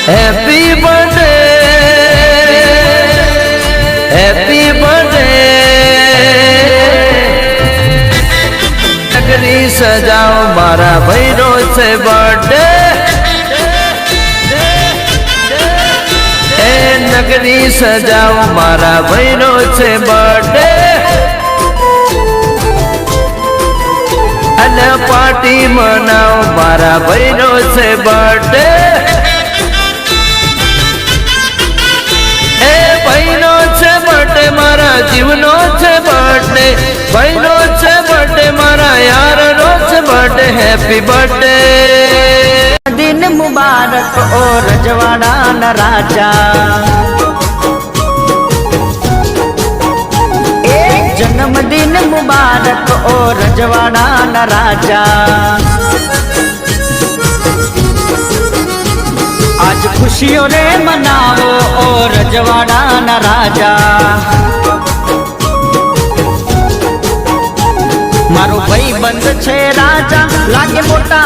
happy birthday happy birthday નગરી સજાઓ મારા ભાઈનો છે બર્થડે નગરી સજાઓ મારા ભાઈનો છે બર્થડે અને પાર્ટી મનાવો મારા ભાઈનો છે બર્થડે એ ભાઈનો છે બર્થડે મારા જીવનો છે બર્થડે ભાઈનો છે બર્થડે મારા યારનો છે બર્થડે હેપી બર્થડે दिन मुबारक ओ रजवाड़ा न राजा जन्मदिन मुबारक ओ रजवाड़ा न राजा आज खुशियों रे मनावो ओ रजवाड़ा न राजा मारो भाई बंद छे राजा लागे मोटा